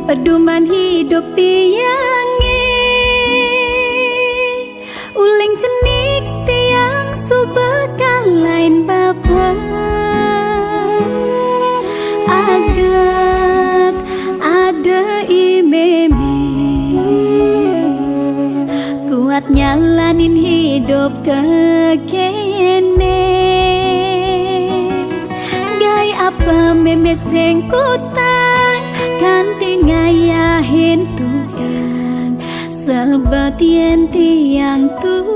pedoman hidup tiange, uling cenik tiang subekal lain bapa. Agat ada imeme, kuat nyalanin hidup kekene. Gai apa meme sengkutan ganti ngayahin tukang sebab tiang tuturan.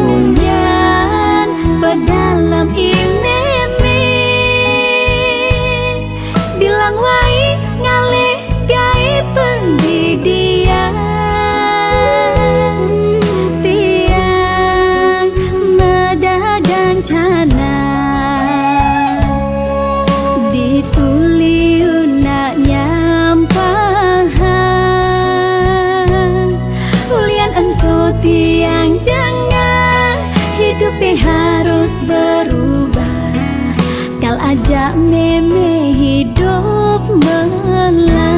Ulyan pedalam imeme sebilang wai ngalih gai pendidian. Cana dituli una nyampahan, ulian ento tiang jangan hidupnya harus berubah. Kal ajak meme hidup melah.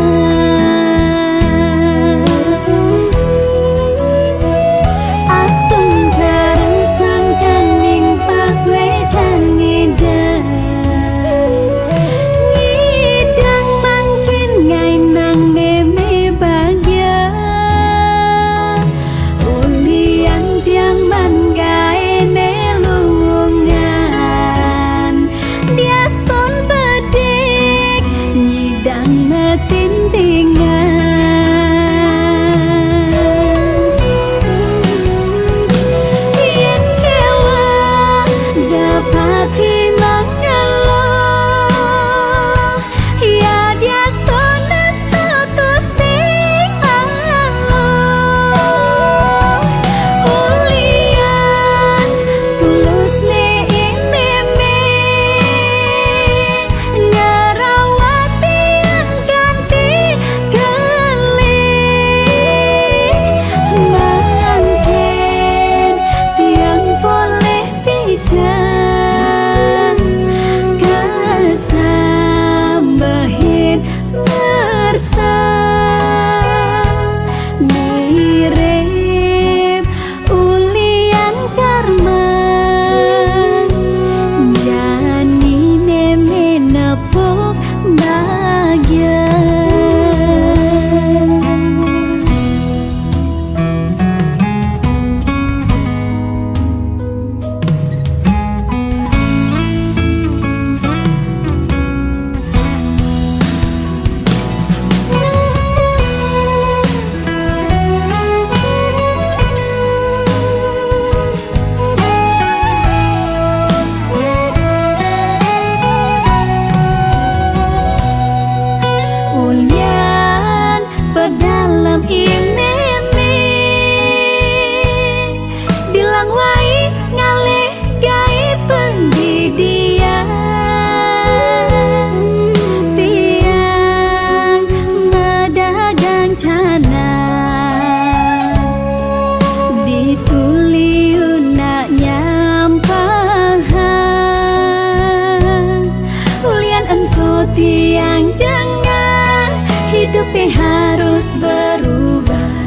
Tiang jangan hidupnya harus berubah.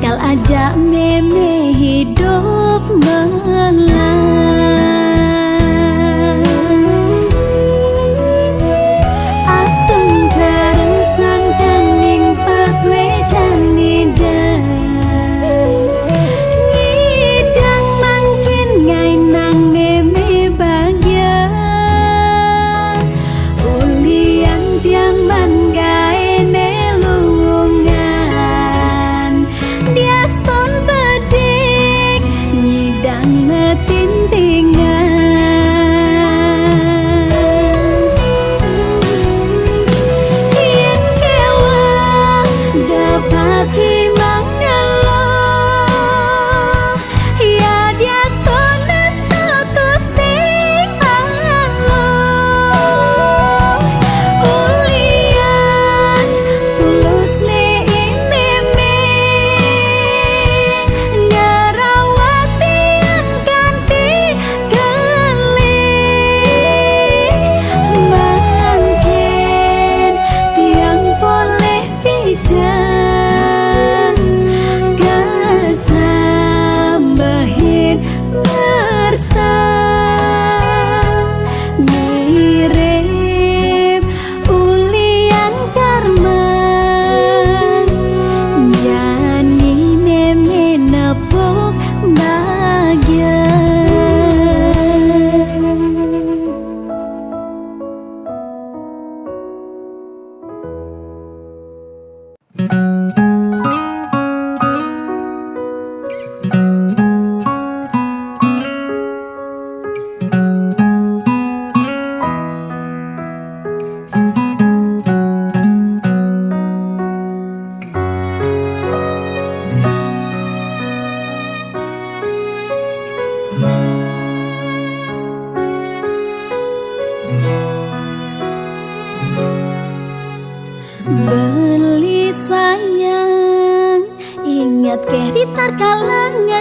Kal ajak meme hidup melah.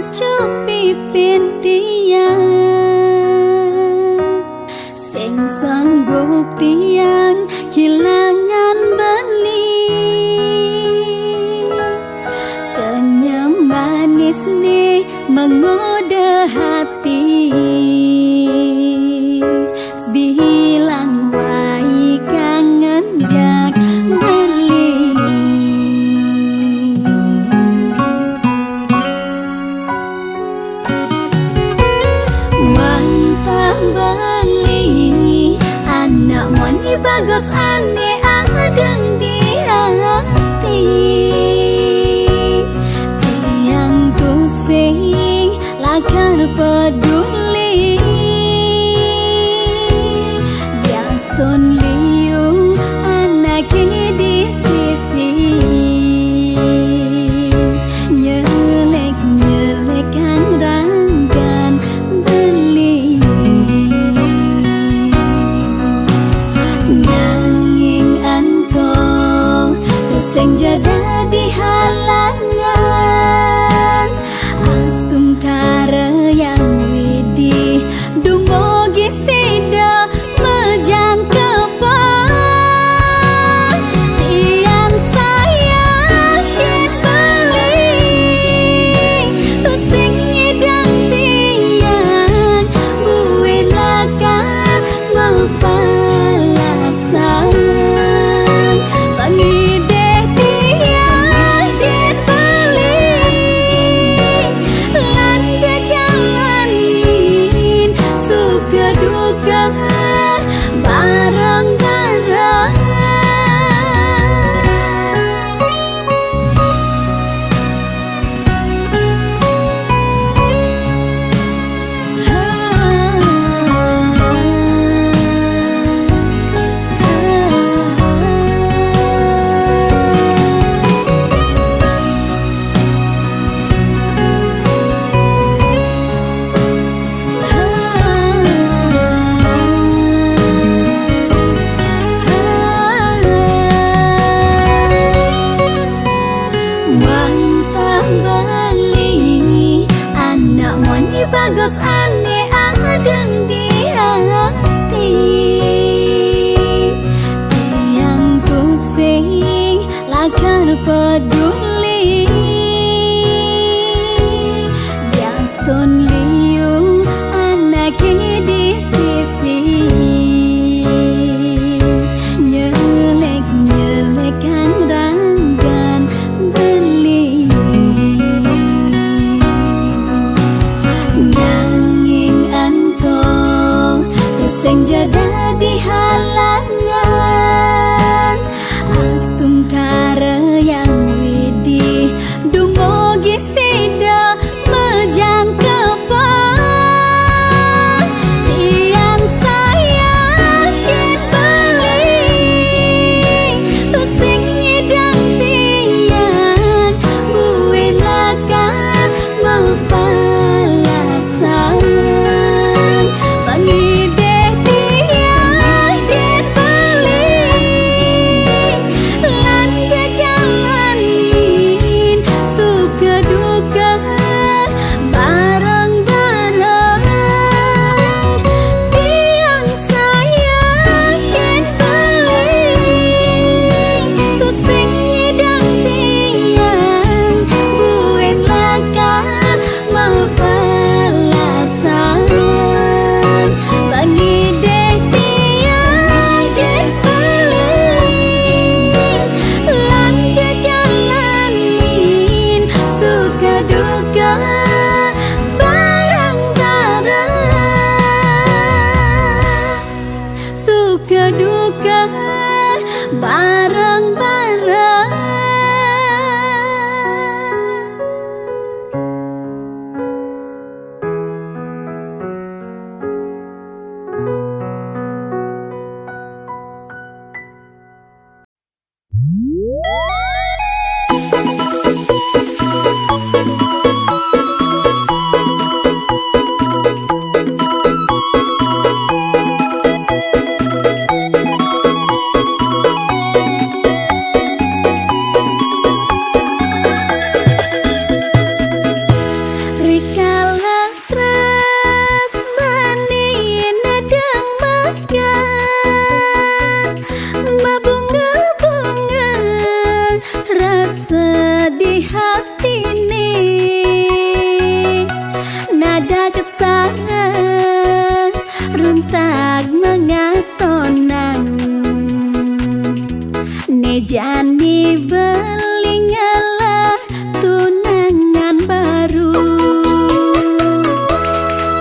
ojo pipin tiang sing sanggup tiang kilangan beli kenyam manis nih menggoda hati sebilang wai kangen jak beli mantap beli anak moni bagus ane adeng di hati tiang pusing lakar peduli Diaston liu anaknya di sisi nyelek kang ranggan beli nanging anto tuseng jada di halangan astung kare yang widi dumogi sida mejang kepan tiang sayang kiseli tusing nyidang tiang buin lakar ngepalasan pangideh tiang den beli lan jajalanin suka duka bareng-bareng mantap beli anak moni bagus ane adeng di hati tiang pusing lakar peduli Diaston liu anaknya di sisi nyelek kang ranggan beli nanging anto tuseng jada di halangan astung kare yang widi dumogi sida mejang kepan tiang sayang kiseli tusing nyidang tiang buin lakar ngepalasan pangideh tiang den ada kesara runtak mengatonang nejani belingala tunangan baru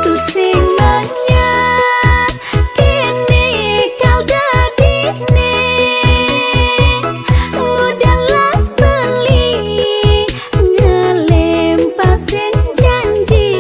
tusing banyak kini kau dadine ngudalas beli ngelempasin janji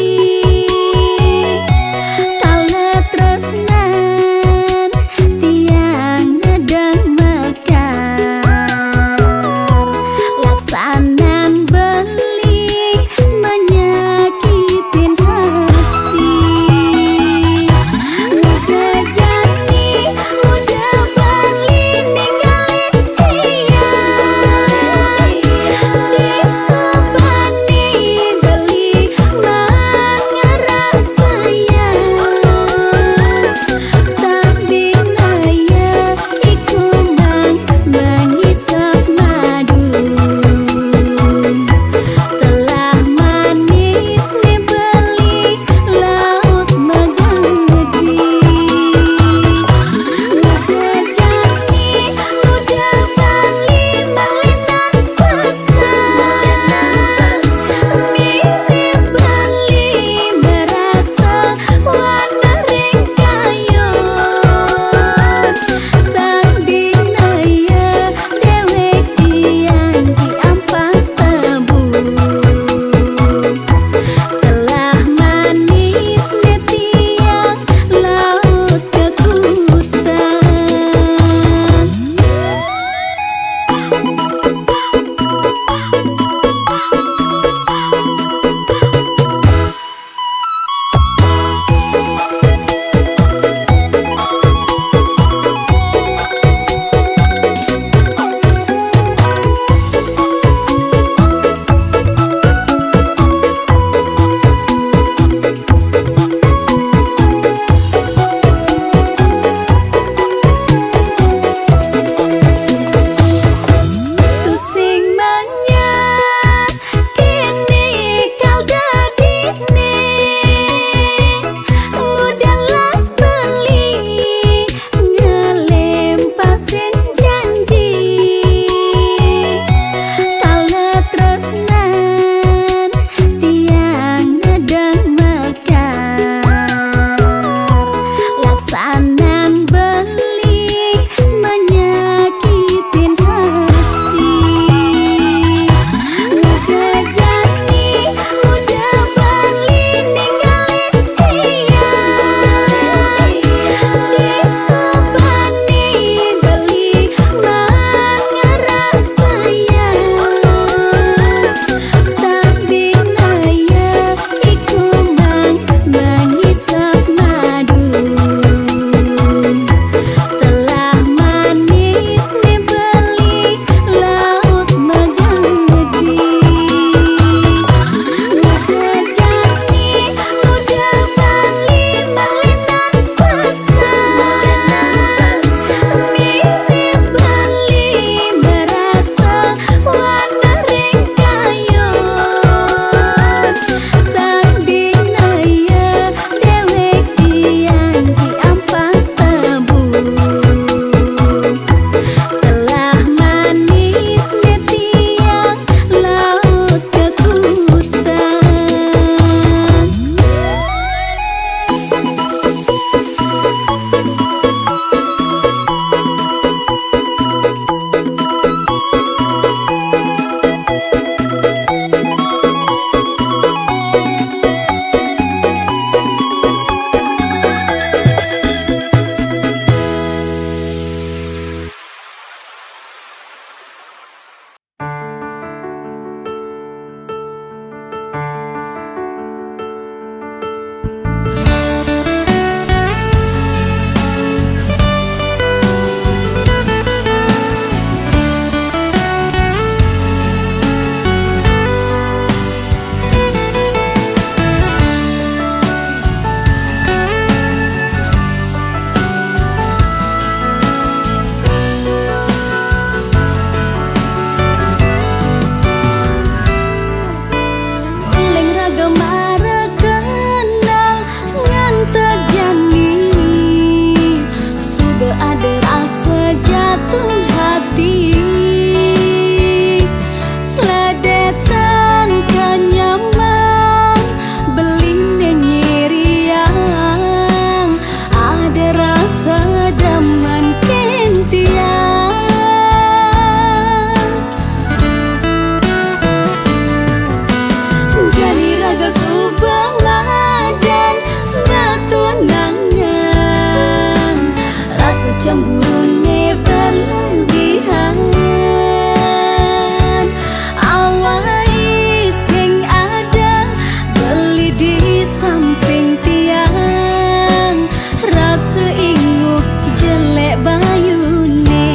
di samping tiang, rasa inguh jelek bayune.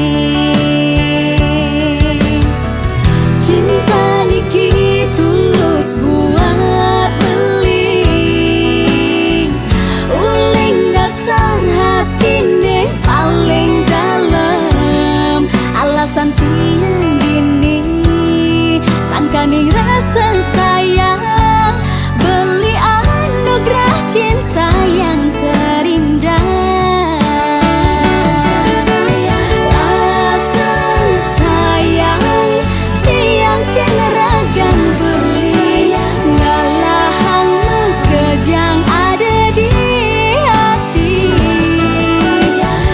Cinta niki tulus buat beling, uling dasar hatine paling dalam. Alasan tiang gini sangkaning rasa sayang, beli anugerah cinta yang terindah. Rasa sayang tiang keneragan beli, ngalahang kejang ada di hati.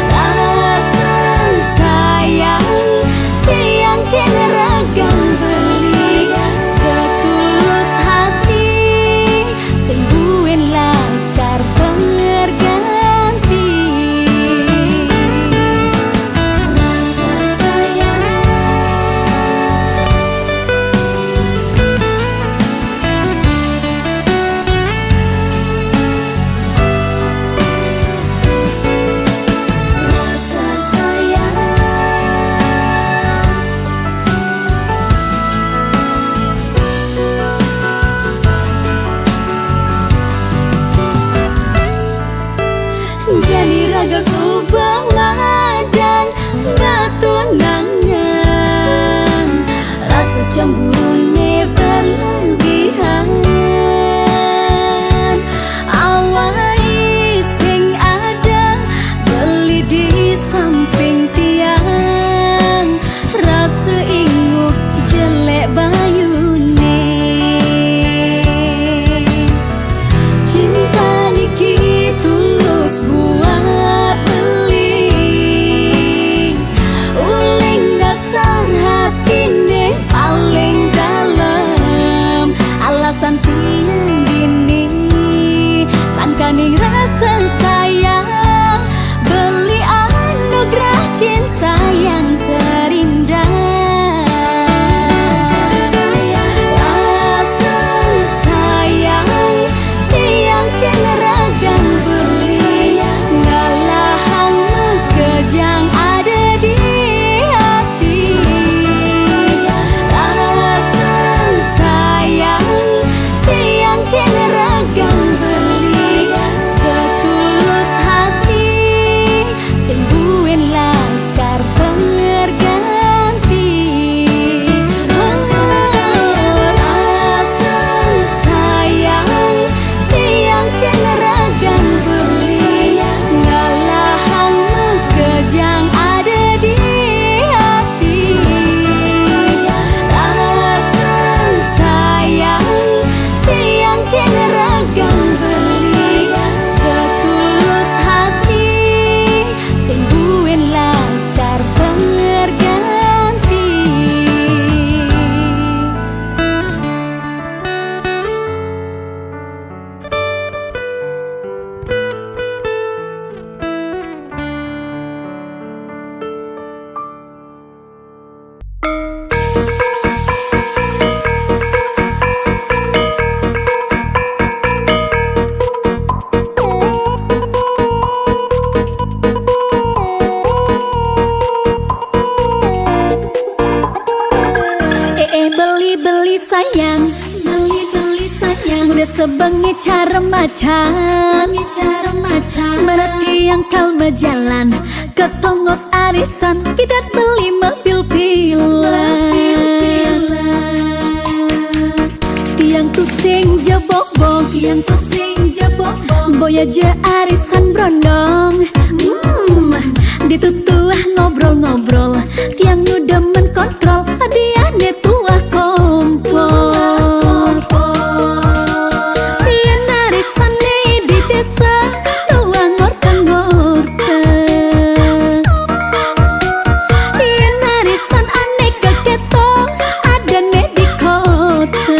Rasa sayang tiang keneragan beli, setulus hati sing buin lakar berganti. Rasa sayang, rasa sayang. Jadi raga subang dan batu nangan, rasa cemburu berlebihan. Awai sing ada beli di samping tiang, rasa inguh jelek bayune. Cinta niki tulus buat beling, uling dasar hatine paling dalam. Alasan tiang gini sangkaning rasa sayang, beli anugerah cinta yang terindah. Rasa sayang tiang keneragan beli, ngalahang kejang ada di hati. Rasa sayang tiang keneragan beli, setulus hati sing buin lakar berganti. Rasa sayang tiang keneragan beli, ngalahang kejang ada di hati. Rasa sayang tiang keneragan beli, setulus hati sing buin lakar berganti. Beli sayang, beli sayang, udah sebengi cara macan, merati yang kalma jalan ke tongos arisan, kidat beli mobil pilan. Tiang tusing jebok-bok, tiang tusing jebok-bok, boya je arisan brondong. Ditutuah ngobrol-ngobrol, tiang nu demen kontrol, hadiahnya tuah kompor. Tiang arisan di desa, tuah ngorta-ngorta. Tiang arisan aneka ketong, ada ne di kota.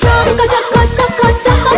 Coko coko coko coko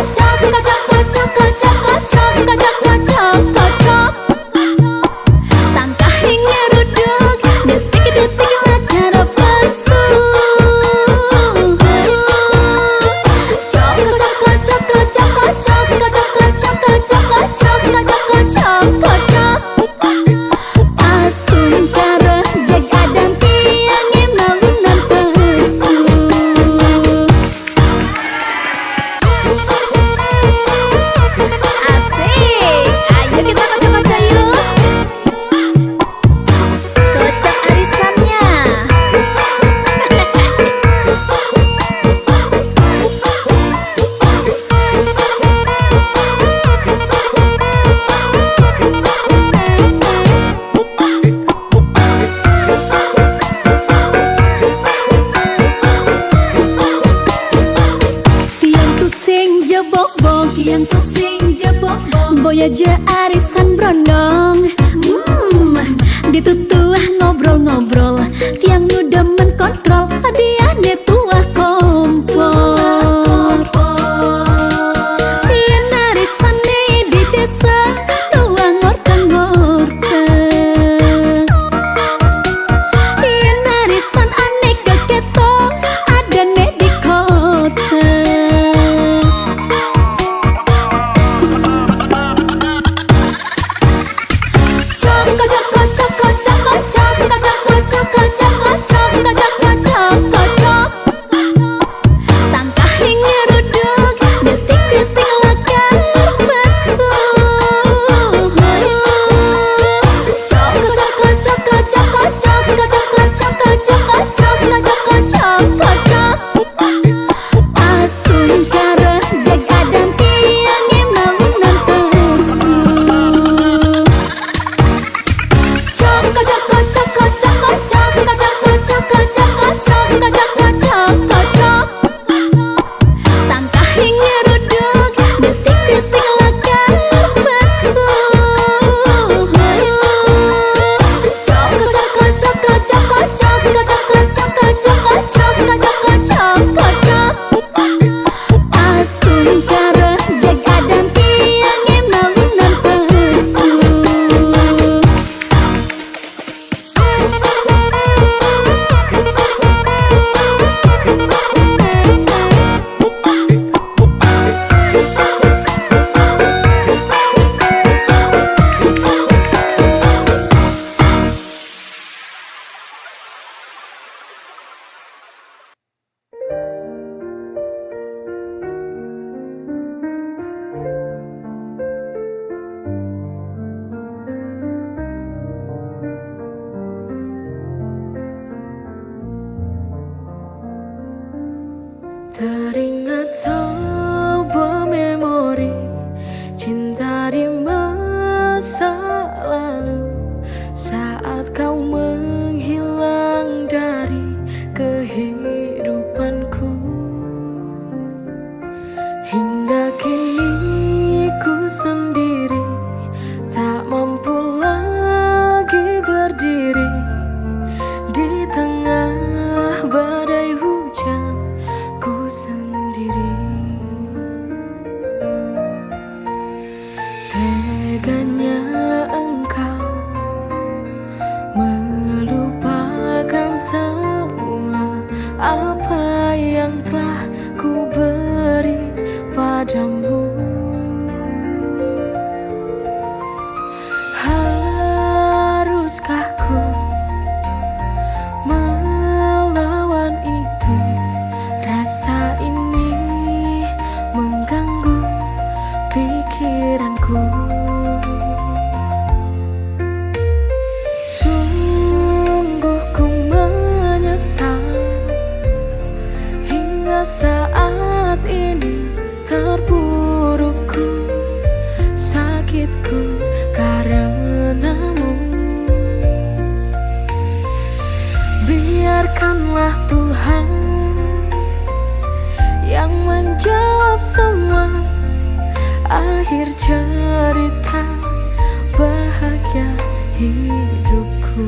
boy aja arisan brondong. Ditutuah ngobrol-ngobrol, tiang nu demen kontrol, hadiahnya tuah kompor. Yen arisan di desa, tuah ngorteng-ngorteng. Yen arisan aneh keketong, ada ne di kota. Teringat sebuah memori cinta di masa lalu, saat kau menghilang dari kehidupanku. Hingga kini ku sendiri, tak mampu lagi berdiri di tengah badai hujan. Ku sendiri, teganya engkau melupakan semua apa yang telah ku beri padamu. Haruskah ku melawan itu? Rasa ini mengganggu pikiranku. Sungguh ku menyesal hingga saat ini, terpurukku, sakitku karenamu. Biarkanlah Tuhan yang menjawab semua, akhir cerita bahagia hidupku.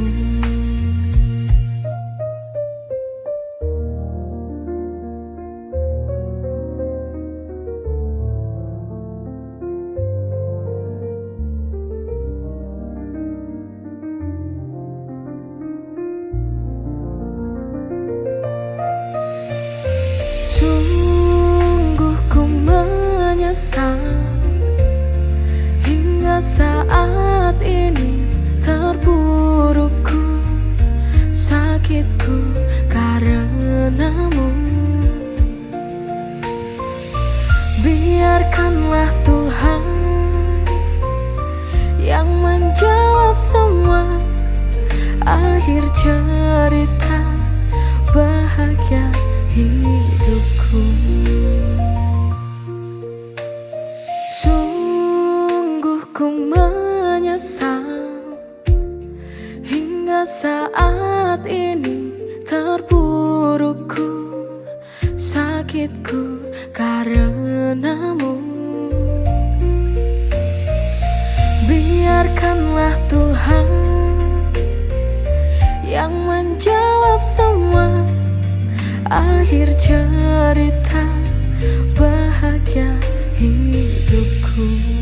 Sungguh ku menyesal hingga saat ini, terpurukku, sakitku karenamu. Biarkanlah Tuhan yang menjawab semua, akhir cerita bahagia hidupku. Sungguh ku menyesal hingga saat ini, terpurukku, sakitku karenamu. biarkanlah Tuhan yang menjawab semua akhir cerita bahagia hidupku.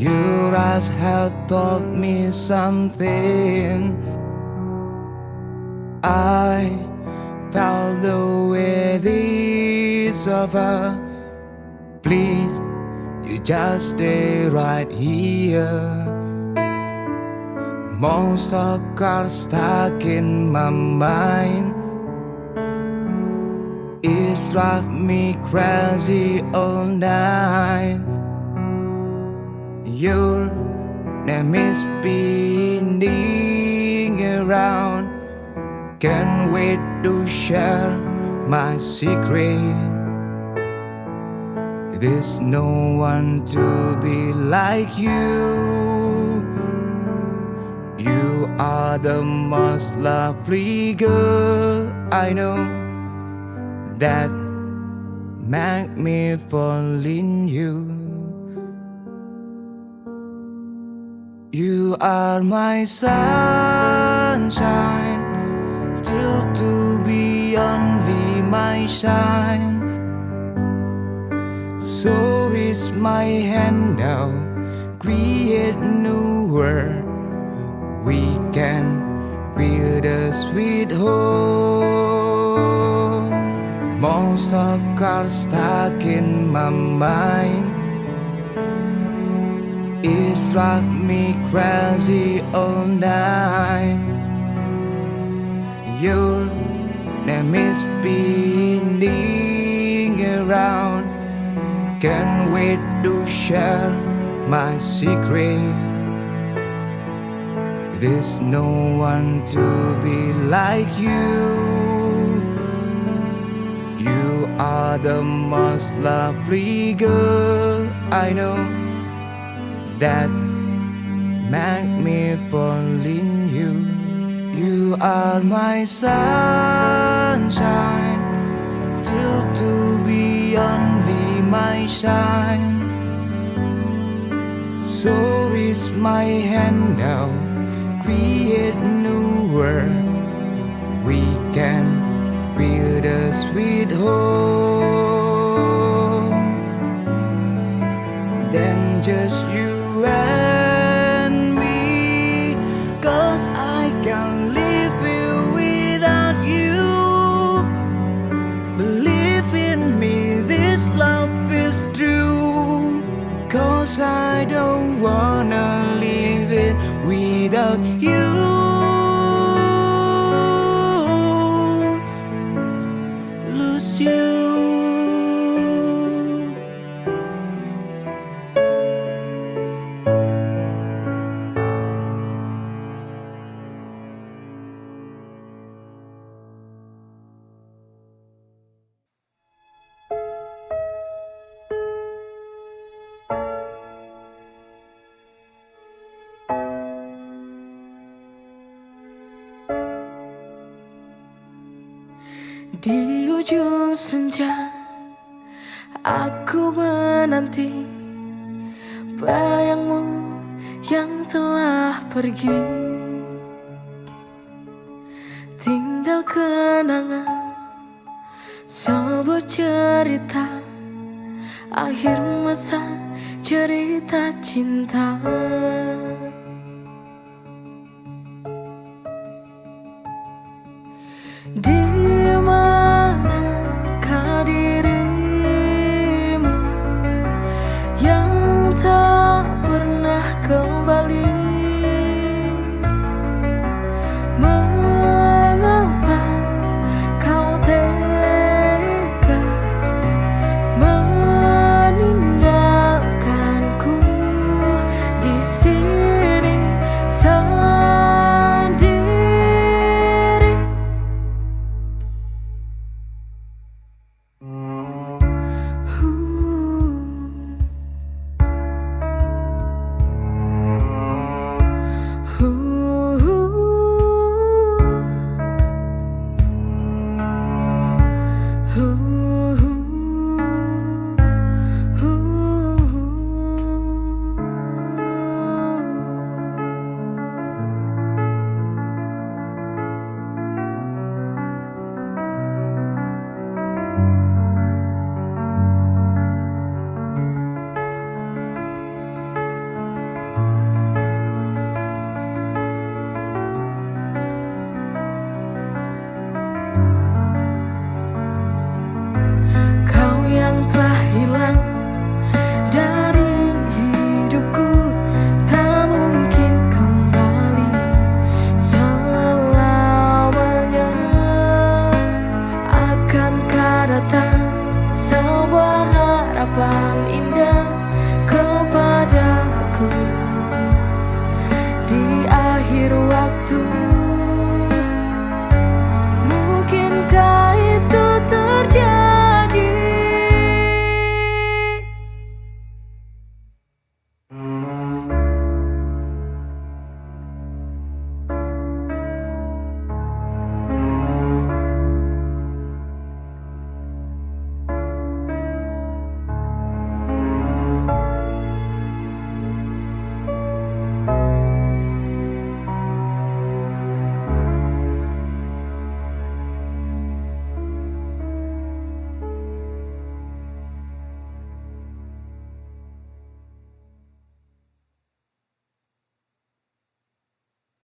Your eyes have taught me something. I felt the way this over. Please, you just stay right here. Monster cars stuck in my mind. It drives me crazy all night. Your name is spinning around. Can't wait to share my secret. There's no one to be like you. You are the most lovely girl I know, that make me fall in you. You are my sunshine, still to be only my shine. So is my hand now, create new world. We can build a sweet home. Most of cars stuck in my mind. It drives me crazy all night. Your name is spinning around. Can't wait to share my secret. There's no one to be like you. You are the most lovely girl I know, that make me fall in you. You are my sunshine, still to be only my shine. So is my hand now, create new world. We can build a sweet home. Then just you and me, 'cause I can't live here without you. Believe in me, this love is true, 'cause I don't wanna live it without you. Lose you. Di ujung senja aku menanti bayangmu yang telah pergi. Tinggal kenangan sebuah cerita, akhir masa cerita cinta. Di manakah dirimu yang tak pernah kembali?